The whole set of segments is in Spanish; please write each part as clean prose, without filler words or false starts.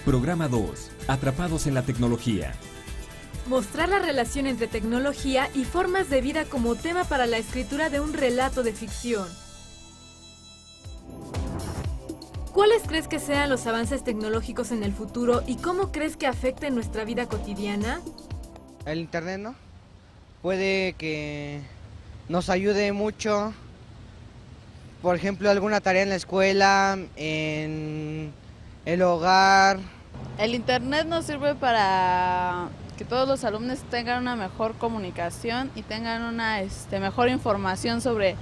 Programa 2. Atrapados en la tecnología. Mostrar la relación entre tecnología y formas de vida como tema para la escritura de un relato de ficción. ¿Cuáles crees que sean los avances tecnológicos en el futuro y cómo crees que afecten nuestra vida cotidiana? El internet, ¿no? Puede que nos ayude mucho, por ejemplo, alguna tarea en la escuela, en el hogar. El internet nos sirve para que todos los alumnos tengan una mejor comunicación y tengan una mejor información sobre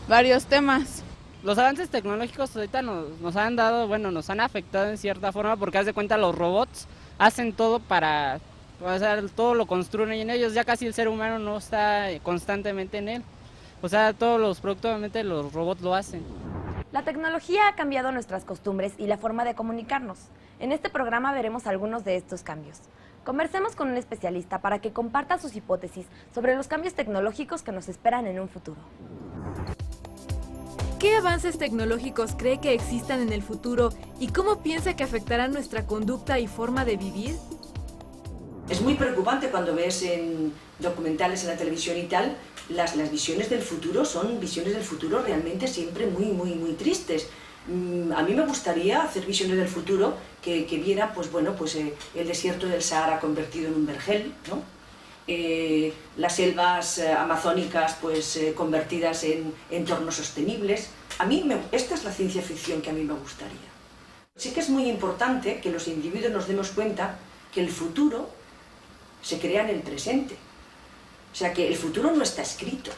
varios temas. Los avances tecnológicos ahorita nos han dado, nos han afectado en cierta forma porque haz de cuenta los robots hacen todo para, o sea, todo lo construyen en ellos, ya casi el ser humano no está constantemente en él. O sea, productivamente los robots lo hacen. La tecnología ha cambiado nuestras costumbres y la forma de comunicarnos. En este programa veremos algunos de estos cambios. Conversemos con un especialista para que comparta sus hipótesis sobre los cambios tecnológicos que nos esperan en un futuro. ¿Qué avances tecnológicos cree que existan en el futuro y cómo piensa que afectarán nuestra conducta y forma de vivir? Es muy preocupante cuando ves en documentales en la televisión y tal, las visiones del futuro son visiones del futuro realmente siempre muy tristes. A mí me gustaría hacer visiones del futuro que viera el desierto del Sahara convertido en un vergel, ¿no? Las selvas amazónicas convertidas en entornos sostenibles. Esta es la ciencia ficción que a mí me gustaría. Sí que es muy importante que los individuos nos demos cuenta que el futuro se crea en el presente. O sea, que el futuro no está escrito,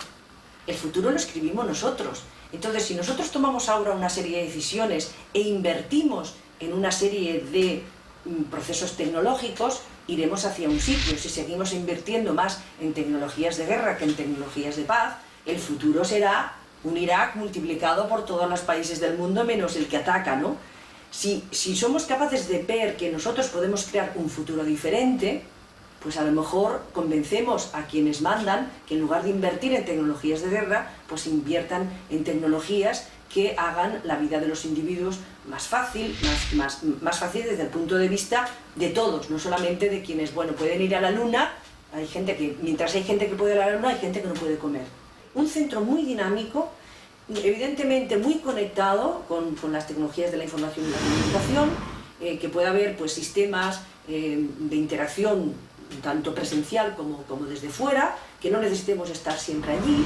el futuro lo escribimos nosotros. Entonces, si nosotros tomamos ahora una serie de decisiones e invertimos en una serie de procesos tecnológicos, iremos hacia un sitio. Si seguimos invirtiendo más en tecnologías de guerra que en tecnologías de paz, el futuro será un Irak multiplicado por todos los países del mundo menos el que ataca, ¿no? Si somos capaces de ver que nosotros podemos crear un futuro diferente, pues a lo mejor convencemos a quienes mandan que en lugar de invertir en tecnologías de guerra, pues inviertan en tecnologías que hagan la vida de los individuos más fácil, más fácil desde el punto de vista de todos, no solamente de quienes, pueden ir a la luna. Mientras hay gente que puede ir a la luna, hay gente que no puede comer. Un centro muy dinámico, evidentemente muy conectado con las tecnologías de la información y la comunicación, que pueda haber sistemas de interacción tanto presencial como desde fuera, que no necesitemos estar siempre allí,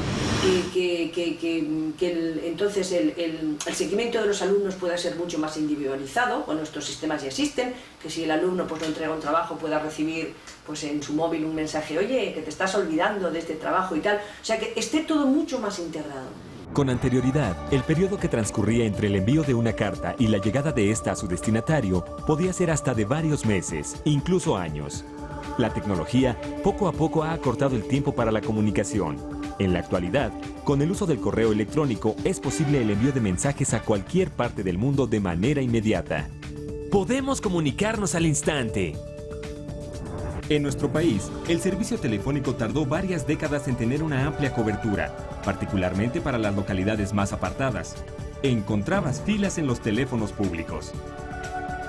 entonces el seguimiento de los alumnos pueda ser mucho más individualizado. Estos sistemas ya existen, que si el alumno no entrega un trabajo pueda recibir en su móvil un mensaje, oye, que te estás olvidando de este trabajo y tal, o sea, que esté todo mucho más integrado. Con anterioridad, el periodo que transcurría entre el envío de una carta y la llegada de esta a su destinatario podía ser hasta de varios meses, incluso años. La tecnología poco a poco ha acortado el tiempo para la comunicación. En la actualidad, con el uso del correo electrónico es posible el envío de mensajes a cualquier parte del mundo de manera inmediata. Podemos comunicarnos al instante. En nuestro país, el servicio telefónico tardó varias décadas en tener una amplia cobertura, particularmente para las localidades más apartadas. Encontrabas filas en los teléfonos públicos.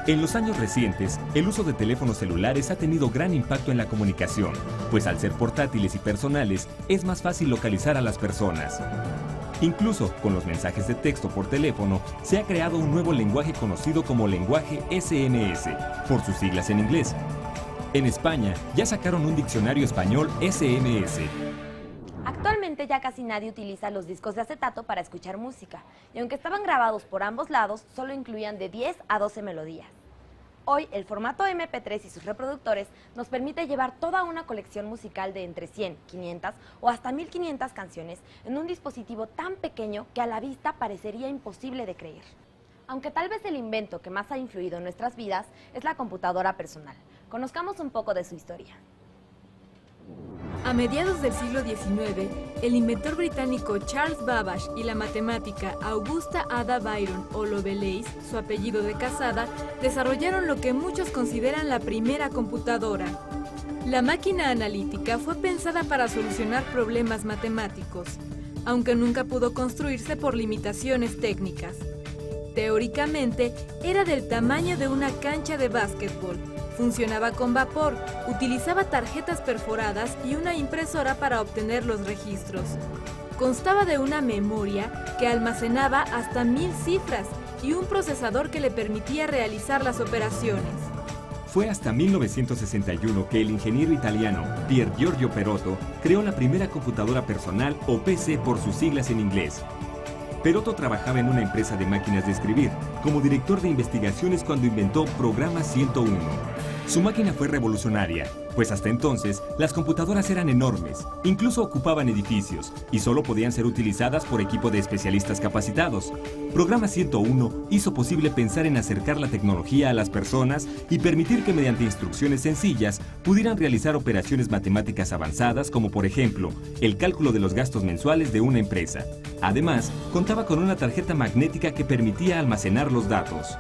En los años recientes, el uso de teléfonos celulares ha tenido gran impacto en la comunicación, pues al ser portátiles y personales, es más fácil localizar a las personas. Incluso con los mensajes de texto por teléfono, se ha creado un nuevo lenguaje conocido como lenguaje SMS, por sus siglas en inglés. En España, ya sacaron un diccionario español SMS. Actualmente ya casi nadie utiliza los discos de acetato para escuchar música, y aunque estaban grabados por ambos lados, solo incluían de 10 a 12 melodías. Hoy, el formato MP3 y sus reproductores nos permite llevar toda una colección musical de entre 100, 500 o hasta 1500 canciones en un dispositivo tan pequeño que a la vista parecería imposible de creer. Aunque tal vez el invento que más ha influido en nuestras vidas es la computadora personal. Conozcamos un poco de su historia. A mediados del siglo XIX, el inventor británico Charles Babbage y la matemática Augusta Ada Byron o Lovelace, su apellido de casada, desarrollaron lo que muchos consideran la primera computadora. La máquina analítica fue pensada para solucionar problemas matemáticos, aunque nunca pudo construirse por limitaciones técnicas. Teóricamente, era del tamaño de una cancha de básquetbol. Funcionaba con vapor, utilizaba tarjetas perforadas y una impresora para obtener los registros. Constaba de una memoria que almacenaba hasta 1000 cifras y un procesador que le permitía realizar las operaciones. Fue hasta 1961 que el ingeniero italiano Pier Giorgio Perotto creó la primera computadora personal o PC por sus siglas en inglés. Perotto trabajaba en una empresa de máquinas de escribir, como director de investigaciones cuando inventó Programa 101. Su máquina fue revolucionaria, pues hasta entonces las computadoras eran enormes, incluso ocupaban edificios y solo podían ser utilizadas por equipo de especialistas capacitados. Programa 101 hizo posible pensar en acercar la tecnología a las personas y permitir que mediante instrucciones sencillas pudieran realizar operaciones matemáticas avanzadas como por ejemplo el cálculo de los gastos mensuales de una empresa. Además, contaba con una tarjeta magnética que permitía almacenar los datos.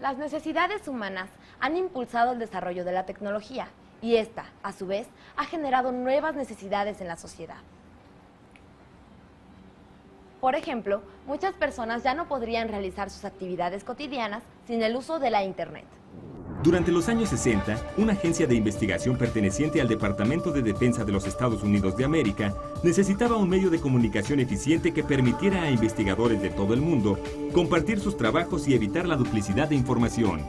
Las necesidades humanas han impulsado el desarrollo de la tecnología y esta, a su vez, ha generado nuevas necesidades en la sociedad. Por ejemplo, muchas personas ya no podrían realizar sus actividades cotidianas sin el uso de la Internet. Durante los años 60, una agencia de investigación perteneciente al Departamento de Defensa de los Estados Unidos de América necesitaba un medio de comunicación eficiente que permitiera a investigadores de todo el mundo compartir sus trabajos y evitar la duplicidad de información.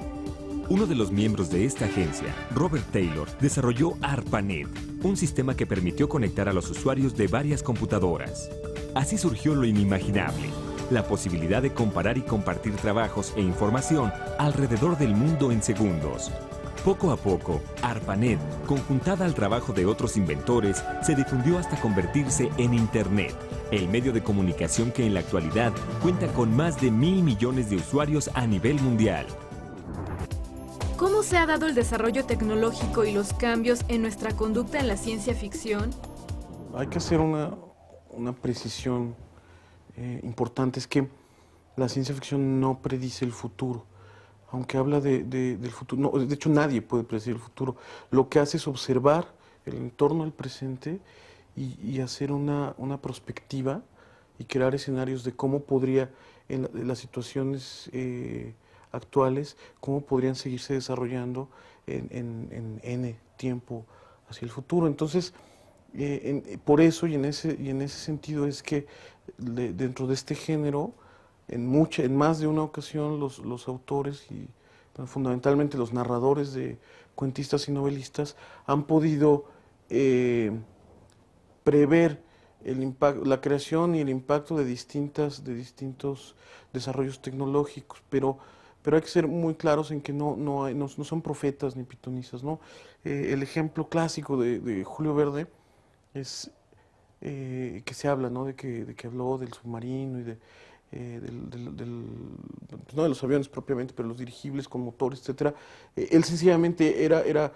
Uno de los miembros de esta agencia, Robert Taylor, desarrolló ARPANET, un sistema que permitió conectar a los usuarios de varias computadoras. Así surgió lo inimaginable, la posibilidad de comparar y compartir trabajos e información alrededor del mundo en segundos. Poco a poco, ARPANET, conjuntada al trabajo de otros inventores, se difundió hasta convertirse en Internet, el medio de comunicación que en la actualidad cuenta con más de 1.000 millones de usuarios a nivel mundial. ¿Cómo se ha dado el desarrollo tecnológico y los cambios en nuestra conducta en la ciencia ficción? Hay que hacer una precisión importante, es que la ciencia ficción no predice el futuro, aunque habla del futuro. No, de hecho, nadie puede predecir el futuro. Lo que hace es observar el entorno del presente y hacer una perspectiva y crear escenarios de cómo podría, en las situaciones actuales, cómo podrían seguirse desarrollando en N tiempo hacia el futuro. Entonces, por eso y en ese sentido es que dentro de este género, en más de una ocasión, los autores y fundamentalmente los narradores de cuentistas y novelistas han podido prever el impacto, la creación y el impacto de distintos desarrollos tecnológicos, pero hay que ser muy claros en que no son profetas ni pitonisas, ¿no? El ejemplo clásico de Julio Verne es que se habla, ¿no? de que habló del submarino y no de los aviones propiamente, pero los dirigibles con motores, etcétera. Él sencillamente era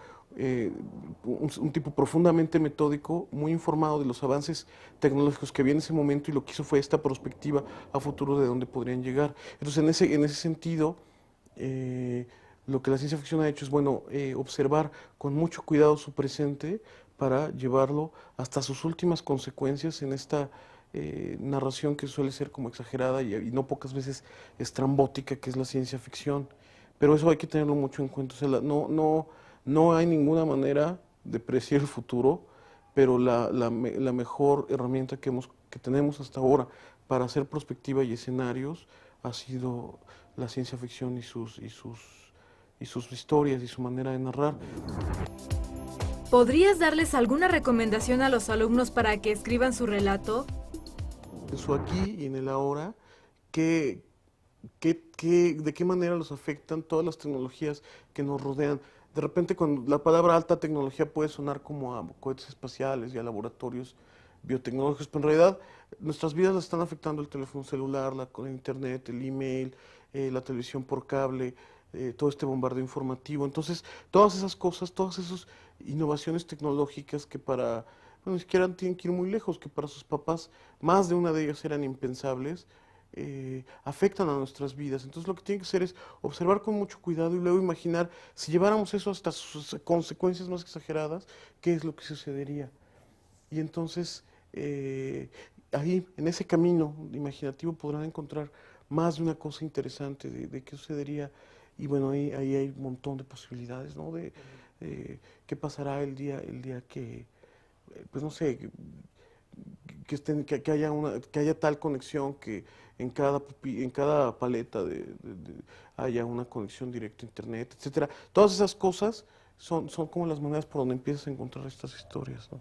un tipo profundamente metódico, muy informado de los avances tecnológicos que había en ese momento, y lo que hizo fue esta perspectiva a futuro de dónde podrían llegar. Entonces, en ese sentido, lo que la ciencia ficción ha hecho es, bueno, observar con mucho cuidado su presente para llevarlo hasta sus últimas consecuencias en esta narración que suele ser como exagerada y no pocas veces estrambótica, que es la ciencia ficción. Pero eso hay que tenerlo mucho en cuenta. O sea, no hay ninguna manera de predecir el futuro, pero la mejor herramienta que tenemos hasta ahora para hacer perspectiva y escenarios ha sido la ciencia ficción y sus historias y su manera de narrar. ¿Podrías darles alguna recomendación a los alumnos para que escriban su relato? En su aquí y en el ahora, de qué manera los afectan todas las tecnologías que nos rodean. De repente, cuando la palabra alta tecnología puede sonar como a cohetes espaciales y a laboratorios biotecnológicos, pero en realidad nuestras vidas las están afectando el teléfono celular, el internet, el email, la televisión por cable, todo este bombardeo informativo. Entonces, todas esas cosas, todas esas innovaciones tecnológicas que ni siquiera tienen que ir muy lejos, que para sus papás, más de una de ellas eran impensables, afectan a nuestras vidas. Entonces, lo que tiene que hacer es observar con mucho cuidado y luego imaginar, si lleváramos eso hasta sus consecuencias más exageradas, qué es lo que sucedería. Y entonces, ahí, en ese camino imaginativo, podrán encontrar más de una cosa interesante de qué sucedería. Y bueno, ahí hay un montón de posibilidades, ¿no? De qué pasará el día que, pues no sé, que haya tal conexión que en cada paleta haya una conexión directa a internet, etcétera. Todas esas cosas son como las maneras por donde empiezas a encontrar estas historias, ¿no?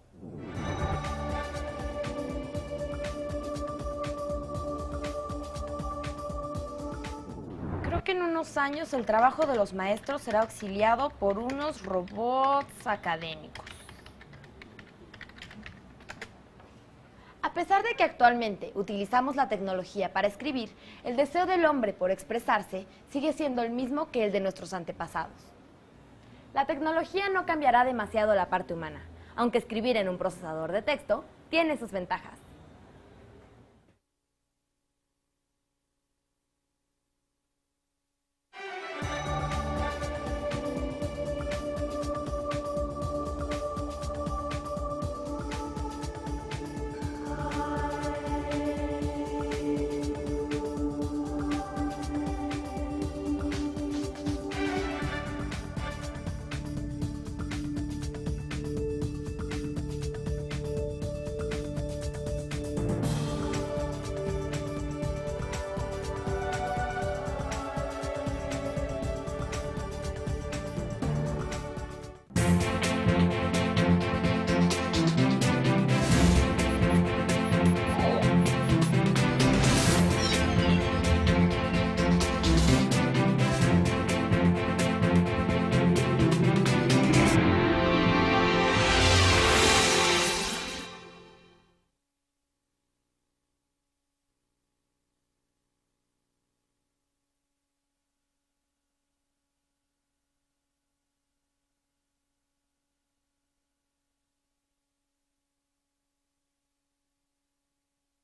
Creo que en unos años el trabajo de los maestros será auxiliado por unos robots académicos. A pesar de que actualmente utilizamos la tecnología para escribir, el deseo del hombre por expresarse sigue siendo el mismo que el de nuestros antepasados. La tecnología no cambiará demasiado la parte humana, aunque escribir en un procesador de texto tiene sus ventajas.